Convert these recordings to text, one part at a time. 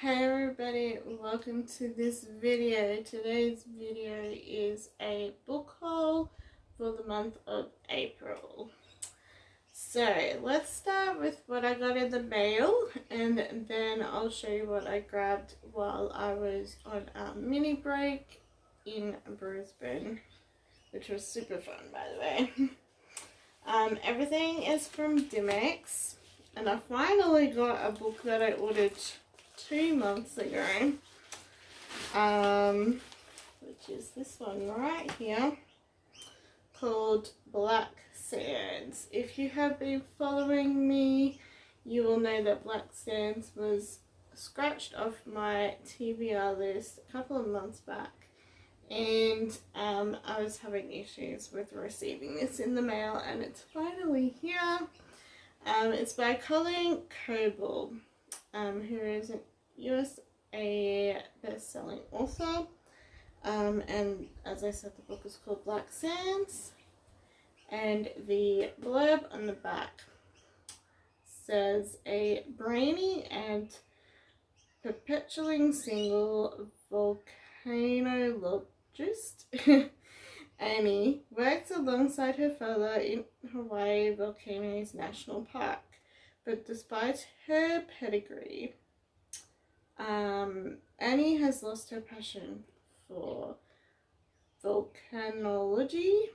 Hey everybody, welcome to this video. Today's video is a book haul for the month of April. So let's start with what I got in the mail, and then I'll show you what I grabbed while I was on a mini break in Brisbane, which was super fun, by the way. Everything is from Dimex, and I finally got a book that I ordered 2 months ago, which is this one right here, called Black Sands. If you have been following me, you will know that Black Sands was scratched off my TBR list a couple of months back, and I was having issues with receiving this in the mail, and it's finally here. It's by Colleen Coble, who is an USA best-selling author, and as I said, the book is called Black Sands, and the blurb on the back says, a brainy and perpetuating single volcanologist, Annie, works alongside her father in Hawaii Volcanoes National Park, but despite her pedigree, Annie has lost her passion for volcanology.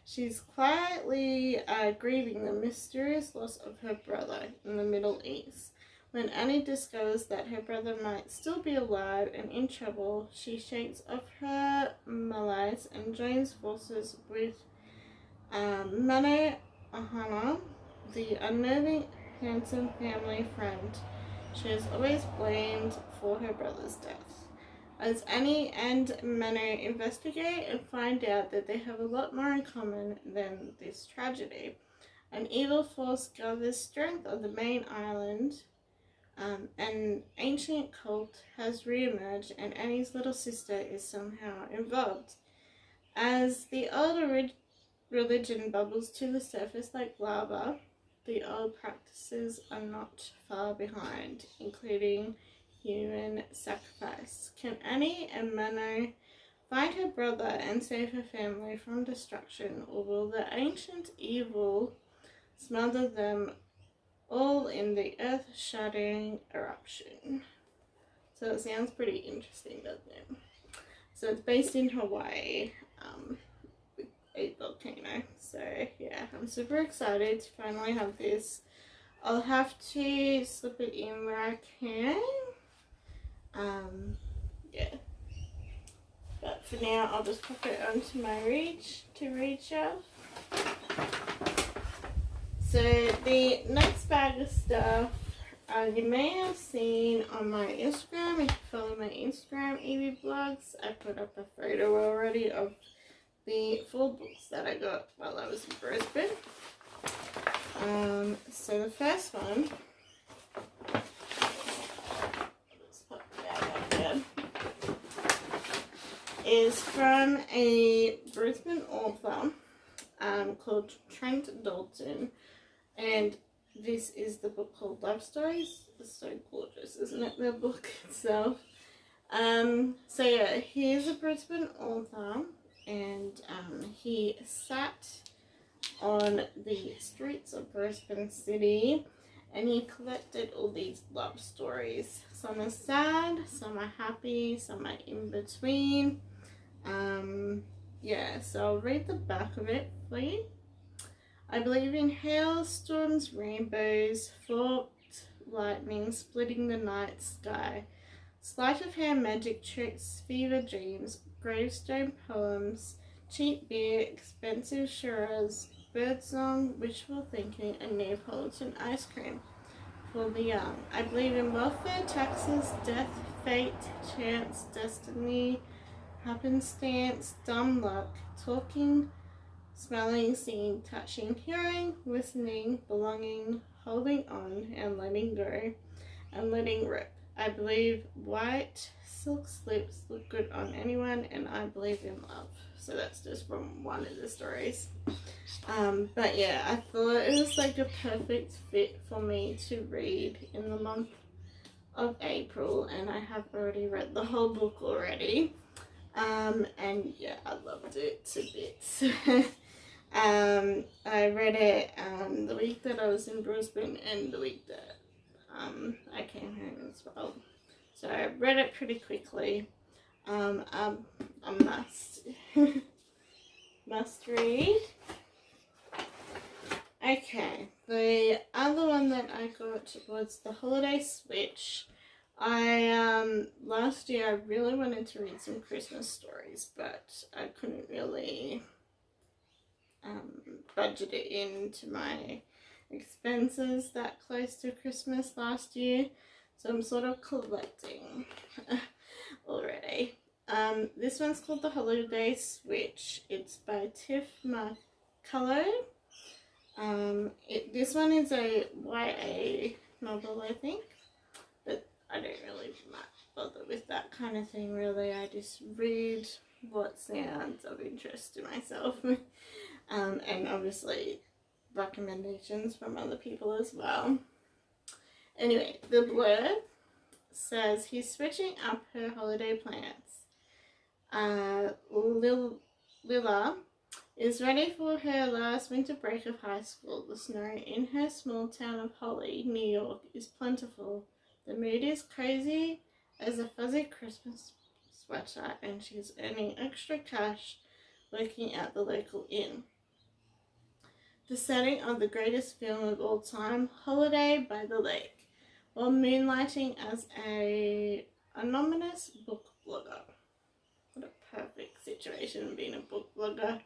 She's quietly grieving the mysterious loss of her brother in the Middle East. When Annie discovers that her brother might still be alive and in trouble, she shakes off her malaise and joins forces with Mano Ahana, the unnerving, handsome family friend she has always blamed for her brother's death. As Annie and Mano investigate and find out that they have a lot more in common than this tragedy, an evil force gathers strength on the main island. An ancient cult has re-emerged, and Annie's little sister is somehow involved. As the old religion bubbles to the surface like lava, the old practices are not far behind, including human sacrifice. Can Annie and Mano find her brother and save her family from destruction, or will the ancient evil smother them all in the earth-shattering eruption? So it sounds pretty interesting, doesn't it? So it's based in Hawaii, with a volcano. So yeah, I'm super excited to finally have this. I'll have to slip it in where I can. Yeah. But for now, I'll just pop it onto my read shelf. So the next bag of stuff, you may have seen on my Instagram. If you follow my Instagram, Evie Blogs, I put up a photo already of the 4 books that I got while I was in Brisbane. So the first one, let's put the bag up there, is from a Brisbane author called Trent Dalton. And this is the book called Love Stories. It's so gorgeous, isn't it, the book itself? So yeah, he is a Brisbane author, and he sat on the streets of Brisbane City, and he collected all these love stories. Some are sad, some are happy, some are in between. Yeah, so I'll read the back of it for you. I believe in hailstorms, rainbows, forked lightning splitting the night sky, sleight of hand magic tricks, fever dreams, gravestone poems, cheap beer, expensive shiraz, birdsong, wishful thinking, and Neapolitan ice cream for the young. I believe in welfare, taxes, death, fate, chance, destiny, happenstance, dumb luck, talking, smelling, seeing, touching, hearing, listening, belonging, holding on, and letting go, and letting rip. I believe white silk slips look good on anyone, and I believe in love. So that's just from one of the stories. But yeah, I thought it was like a perfect fit for me to read in the month of April, and I have already read the whole book already. And yeah, I loved it to bits. I read it the week that I was in Brisbane and the week that I came home as well. So I read it pretty quickly. A must must read. Okay, the other one that I got was the Holiday Switch. Last year I really wanted to read some Christmas stories, but I couldn't really budget it into my expenses that close to Christmas last year, so I'm sort of collecting already. This one's called The Holiday Switch. It's by Tiff McCullough. This one is a YA novel, I think, but I don't really bother with that kind of thing, really. I just read what sounds of interest to myself. And obviously recommendations from other people as well. Anyway, the blurb says he's switching up her holiday plans. Lila is ready for her last winter break of high school. The snow in her small town of Holly, New York, is plentiful. The mood is crazy as a fuzzy Christmas sweater, and she's earning extra cash working at the local inn. The setting of the greatest film of all time, Holiday by the Lake, while moonlighting as a anonymous book blogger. What a perfect situation being a book blogger.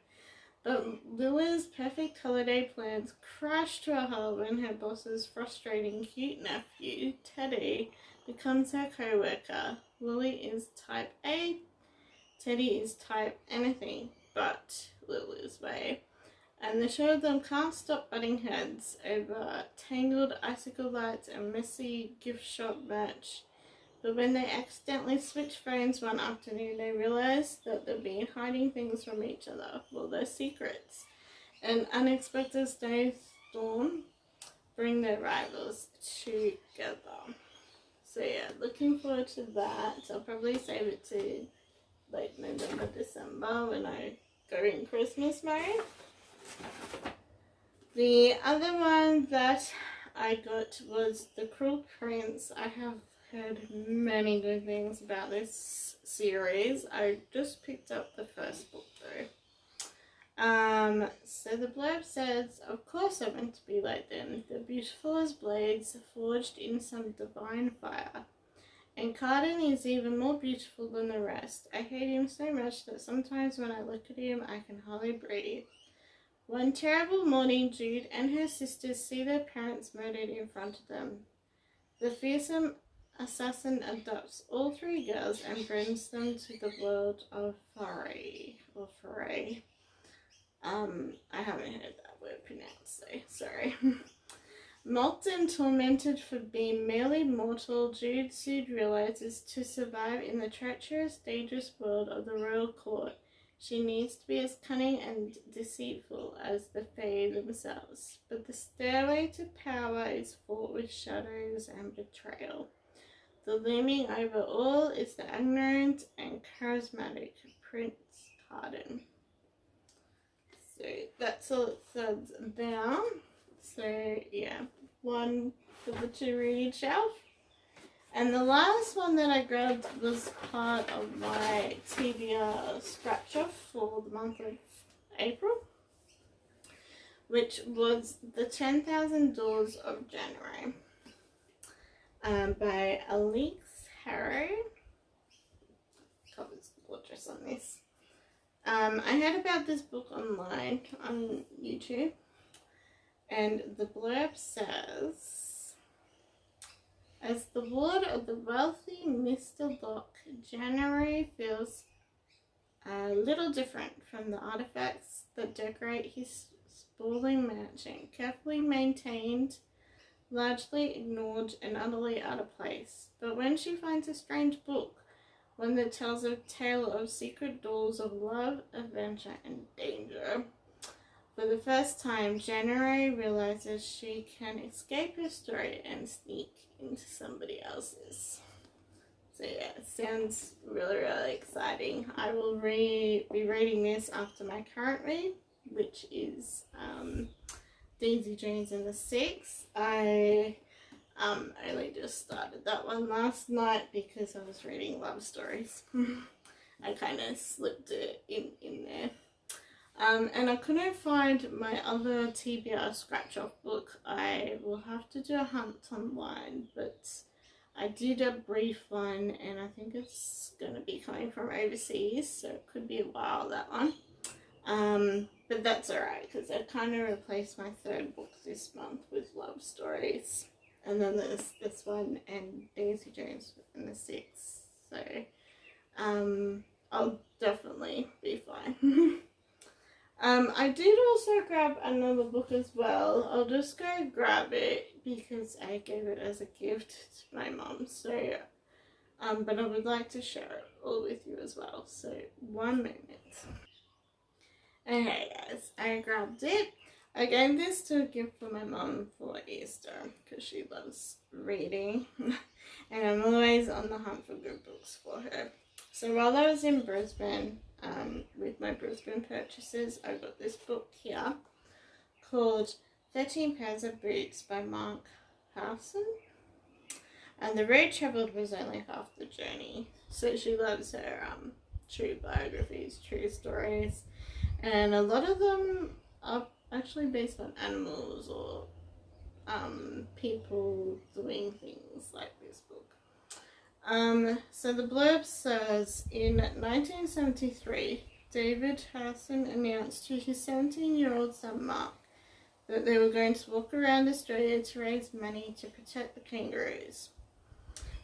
But Lila's perfect holiday plans crash to a halt when her boss's frustrating cute nephew, Teddy, becomes her co-worker. Lily is type A, Teddy is type anything but Lila's way. And the two of them can't stop butting heads over tangled icicle lights and messy gift shop merch. But when they accidentally switch phones one afternoon, they realise that they've been hiding things from each other. Well, their secrets. An unexpected snowstorm bring their rivals together. So yeah, looking forward to that. I'll probably save it to late November, December when I go in Christmas mode. The other one that I got was The Cruel Prince. I have heard many good things about this series. I just picked up the first book though. So the blurb says, of course I want to be like them. They're beautiful as blades forged in some divine fire. And Carden is even more beautiful than the rest. I hate him so much that sometimes when I look at him I can hardly breathe. One terrible morning, Jude and her sisters see their parents murdered in front of them. The fearsome assassin adopts all three girls and brings them to the world of Faray. I haven't heard that word pronounced, so sorry. Mocked and tormented for being merely mortal, Jude soon realizes to survive in the treacherous, dangerous world of the royal court, she needs to be as cunning and deceitful as the Fae themselves. But the stairway to power is fraught with shadows and betrayal. The looming over all is the ignorant and charismatic Prince Carden. So that's all it says about. So yeah, one for the to read shelf. And the last one that I grabbed was part of my TBR scratch off for the month of April, which was The 10,000 Doors of January by Alix Harrow. Covers gorgeous on this. I heard about this book online on YouTube, and the blurb says, as the ward of the wealthy Mr. Locke, January feels a little different from the artifacts that decorate his sprawling mansion, carefully maintained, largely ignored, and utterly out of place. But when she finds a strange book, one that tells a tale of secret doors of love, adventure, and danger, For the first time, January realizes she can escape her story and sneak into somebody else's. So yeah, it sounds really, really exciting. I will be reading this after my current read, which is Daisy Jones and the Six. I only just started that one last night because I was reading love stories. I kind of slipped it in there. And I couldn't find my other TBR scratch-off book. I will have to do a hunt online, but I did a brief one, and I think it's going to be coming from overseas, so it could be a while, that one. But that's alright, because I kind of replaced my third book this month with love stories. And then there's this one and Daisy Jones and the Six. So, I'll definitely be fine. I did also grab another book as well. I'll just go grab it because I gave it as a gift to my mum. So, but I would like to share it all with you as well. So, one moment. Okay guys, I grabbed it. I gave this to a gift for my mum for Easter because she loves reading. And I'm always on the hunt for good books for her. So while I was in Brisbane, with my Brisbane purchases, I got this book here called 13 Pairs of Boots by Mark Howson. And the road travelled was only half the journey. So she loves her true biographies, true stories. And a lot of them are actually based on animals or people doing things like this book. So the blurb says, in 1973, David Howson announced to his 17-year-old son Mark that they were going to walk around Australia to raise money to protect the kangaroos.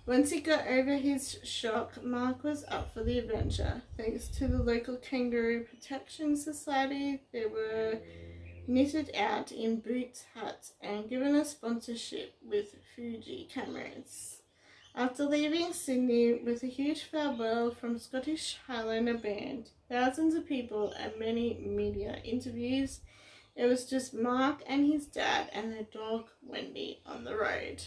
Once he got over his shock, Mark was up for the adventure. Thanks to the local Kangaroo Protection Society, they were knitted out in boots, hats, and given a sponsorship with Fuji cameras. After leaving Sydney with a huge farewell from Scottish Highlander band, thousands of people and many media interviews, it was just Mark and his dad and their dog Wendy on the road.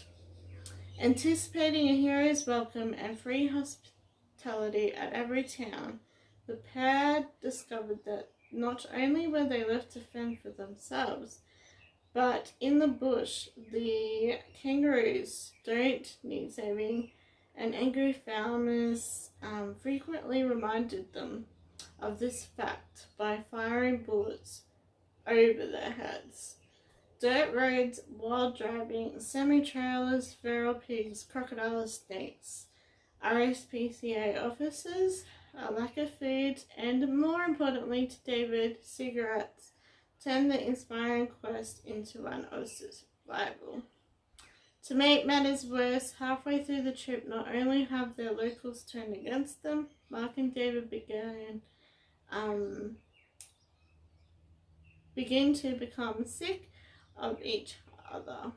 Anticipating a hero's welcome and free hospitality at every town, the pair discovered that not only were they left to fend for themselves, but in the bush, the kangaroos don't need saving, and angry farmers frequently reminded them of this fact by firing bullets over their heads. Dirt roads, wild driving, semi-trailers, feral pigs, crocodiles, snakes, RSPCA officers, a lack of food, and more importantly to David, cigarettes, turned the inspiring quest into one of survival. To make matters worse, halfway through the trip, not only have their locals turned against them, Mark and David begin to become sick of each other.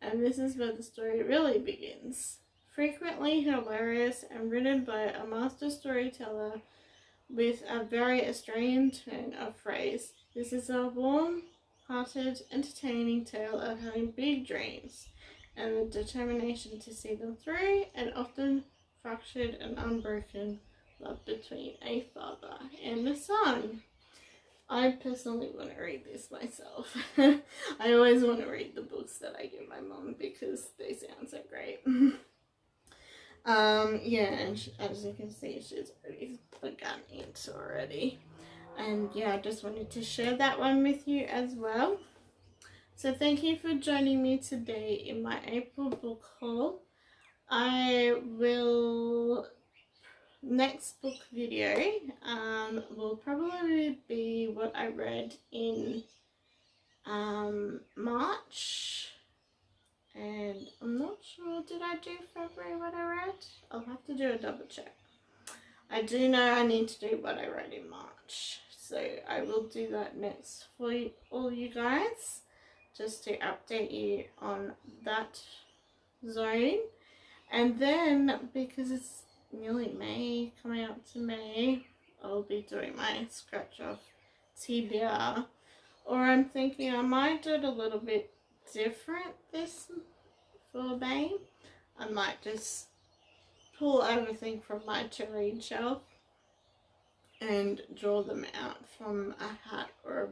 And this is where the story really begins. Frequently hilarious and written by a master storyteller with a very Australian turn of phrase, this is a warm-hearted, entertaining tale of having big dreams and the determination to see them through, and often fractured and unbroken love between a father and a son. I personally want to read this myself. I always want to read the books that I give my mum because they sound so great. Yeah, and as you can see, she's already begun it already. And yeah, I just wanted to share that one with you as well. So thank you for joining me today in my April book haul. I will... Next book video will probably be what I read in March, and I'm not sure, did I do February what I read? I'll have to do a double check. I do know I need to do what I read in March, so I will do that next for all you guys, just to update you on that zone. And then, because it's nearly May, coming up to May, I'll be doing my scratch off TBR Or I'm thinking I might do it a little bit different this for May. I might just pull everything from my to-read shelf and draw them out from a hat or a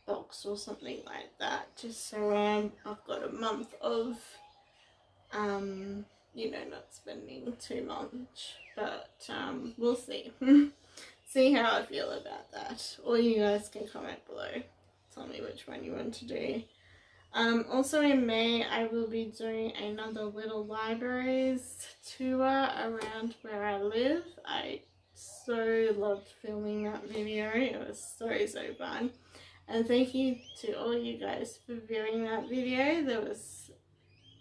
box or something like that, just so I've got a month of you know, not spending too much, but we'll see. See how I feel about that, or you guys can comment below, tell me which one you want to do. Also in May I will be doing another little libraries tour around where I live. I so loved filming that video, it was so fun, and thank you to all you guys for viewing that video.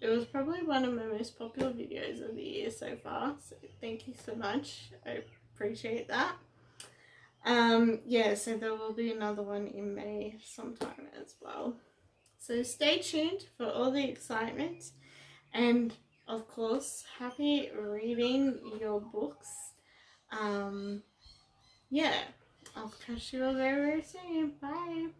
It was probably one of my most popular videos of the year so far, so thank you so much, I appreciate that. Yeah, so there will be another one in May sometime as well. So stay tuned for all the excitement, and of course, happy reading your books. Yeah, I'll catch you all very soon. Bye.